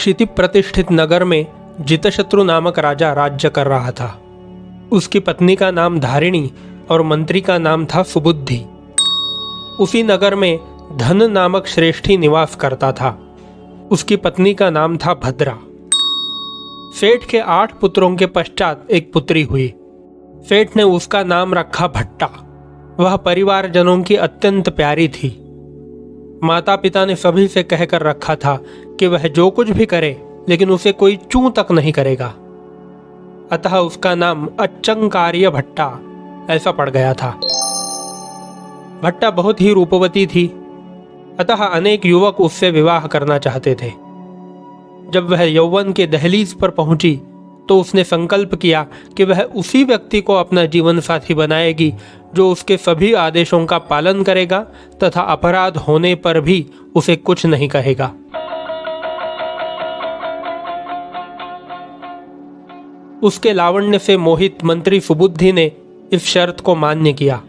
क्षिति प्रतिष्ठित नगर में जितशत्रु नामक राजा राज्य कर रहा था। उसकी पत्नी का नाम धारिणी और मंत्री का नाम था सुबुद्धि। उसी नगर में धन नामक श्रेष्ठी निवास करता था। उसकी पत्नी का नाम था भद्रा। सेठ के 8 पुत्रों के पश्चात एक पुत्री हुई। सेठ ने उसका नाम रखा भट्टा। वह परिवारजनों की अत्यंत प्यारी थी। माता पिता ने सभी से कहकर रखा था कि वह जो कुछ भी करे लेकिन उसे कोई चूं तक नहीं करेगा। अतः उसका नाम अच्चंकार्य भट्टा ऐसा पड़ गया था। भट्टा बहुत ही रूपवती थी, अतः अनेक युवक उससे विवाह करना चाहते थे। जब वह यौवन के दहलीज पर पहुंची तो उसने संकल्प किया कि वह उसी व्यक्ति को अपना जीवन साथी बनाएगी जो उसके सभी आदेशों का पालन करेगा तथा अपराध होने पर भी उसे कुछ नहीं कहेगा। उसके लावण्य से मोहित मंत्री सुबुद्धि ने इस शर्त को मान्य किया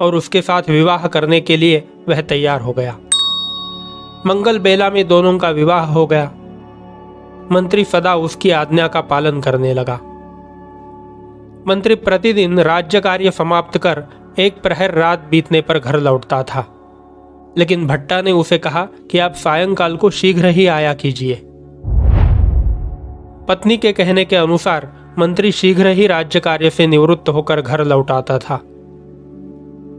और उसके साथ विवाह करने के लिए वह तैयार हो गया। मंगल बेला में दोनों का विवाह हो गया। मंत्री सदा उसकी आज्ञा का पालन करने लगा। मंत्री प्रतिदिन राज्य कार्य समाप्त कर एक प्रहर रात बीतने पर घर लौटता था, लेकिन भट्टा ने उसे कहा कि आप सायंकाल को शीघ्र ही आया कीजिए। पत्नी के कहने के अनुसार मंत्री शीघ्र ही राज्य कार्य से निवृत्त होकर घर लौट आता था।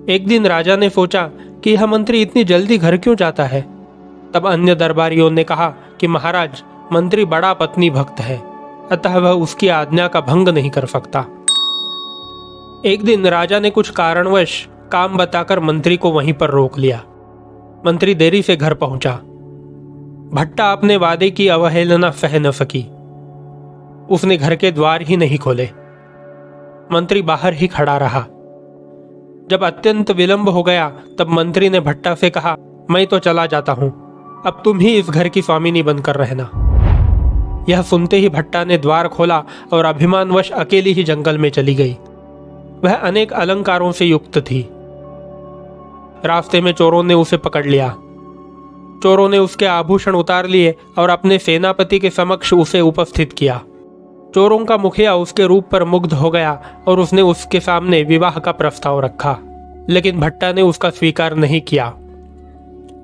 एक दिन राजा ने सोचा कि यह मंत्री इतनी जल्दी घर क्यों जाता है। तब अन्य दरबारियों ने कहा कि महाराज, मंत्री बड़ा पत्नी भक्त है, अतः वह उसकी आज्ञा का भंग नहीं कर सकता। एक दिन राजा ने कुछ कारणवश काम बताकर मंत्री को वहीं पर रोक लिया। मंत्री देरी से घर पहुंचा। भट्टा अपने वादे की अवहेलना सह न सकी। उसने घर के द्वार ही नहीं खोले। मंत्री बाहर ही खड़ा रहा। जब अत्यंत विलंब हो गया तब मंत्री ने भट्टा से कहा, मैं तो चला जाता हूं, अब तुम ही इस घर की स्वामिनी बनकर रहना। यह सुनते ही भट्टा ने द्वार खोला और अभिमानवश अकेली ही जंगल में चली गई। वह अनेक अलंकारों से युक्त थी। रास्ते में चोरों ने उसे पकड़ लिया। चोरों ने उसके आभूषण उतार लिए और अपने सेनापति के समक्ष उसे उपस्थित किया। चोरों का मुखिया उसके रूप पर मुग्ध हो गया और उसने उसके सामने विवाह का प्रस्ताव रखा, लेकिन भट्टा ने उसका स्वीकार नहीं किया।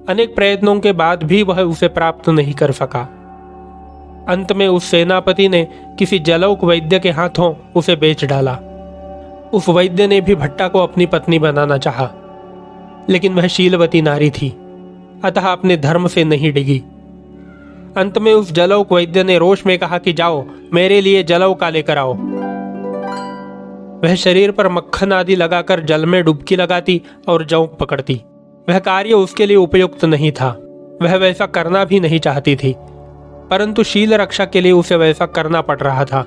अनेक प्रयत्नों के बाद भी वह उसे प्राप्त नहीं कर सका। अंत में उस सेनापति ने किसी जलौक वैद्य के हाथों उसे बेच डाला। उस वैद्य ने भी भट्टा को अपनी पत्नी बनाना चाहा, लेकिन वह शीलवती नारी थी, अतः अपने धर्म से नहीं डिगी। अंत में उस जलौक वैद्य ने रोष में कहा कि जाओ, मेरे लिए जलौका लेकर आओ। वह शरीर पर मक्खन आदि लगाकर जल में डुबकी लगाती और जौंक पकड़ती। वह कार्य उसके लिए उपयुक्त नहीं था। वह वैसा करना भी नहीं चाहती थी, परंतु शील रक्षा के लिए उसे वैसा करना पड़ रहा था।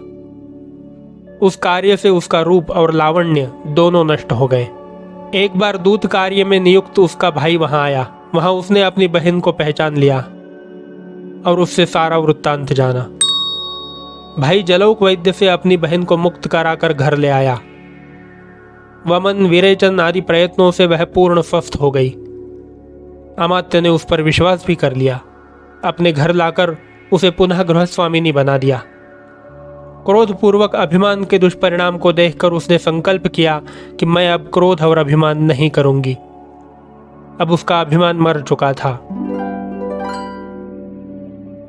उस कार्य से उसका रूप और लावण्य दोनों नष्ट हो गए। एक बार दूत कार्य में नियुक्त उसका भाई वहां आया। वहां उसने अपनी बहन को पहचान लिया और उससे सारा वृत्तांत जाना। भाई जलौक वैद्य से अपनी बहन को मुक्त कराकर घर ले आया। वमन विरेचन आदि प्रयत्नों से वह पूर्ण स्वस्थ हो गई। अमात्य ने उस पर विश्वास भी कर लिया। अपने घर लाकर उसे पुनः गृहस्वामिनी बना दिया। क्रोधपूर्वक अभिमान के दुष्परिणाम को देखकर उसने संकल्प किया कि मैं अब क्रोध और अभिमान नहीं करूंगी। अब उसका अभिमान मर चुका था।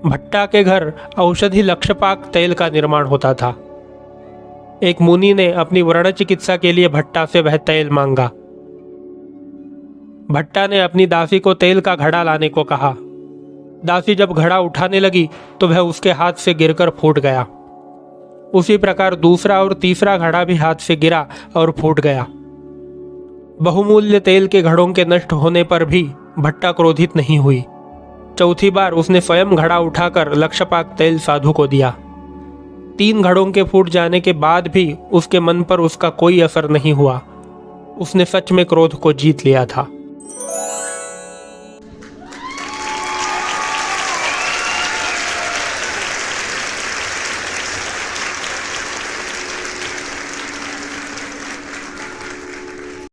भट्टा के घर औषधि लक्षपाक तेल का निर्माण होता था। एक मुनि ने अपनी व्रण चिकित्सा के लिए भट्टा से वह तेल मांगा। भट्टा ने अपनी दासी को तेल का घड़ा लाने को कहा। दासी जब घड़ा उठाने लगी तो वह उसके हाथ से गिरकर फूट गया। उसी प्रकार दूसरा और तीसरा घड़ा भी हाथ से गिरा और फूट गया। बहुमूल्य तेल के घड़ों के नष्ट होने पर भी भट्टा क्रोधित नहीं हुई। चौथी बार उसने स्वयं घड़ा उठाकर लक्षपाक तेल साधु को दिया। 3 घड़ों के फूट जाने के बाद भी उसके मन पर उसका कोई असर नहीं हुआ। उसने सच में क्रोध को जीत लिया था।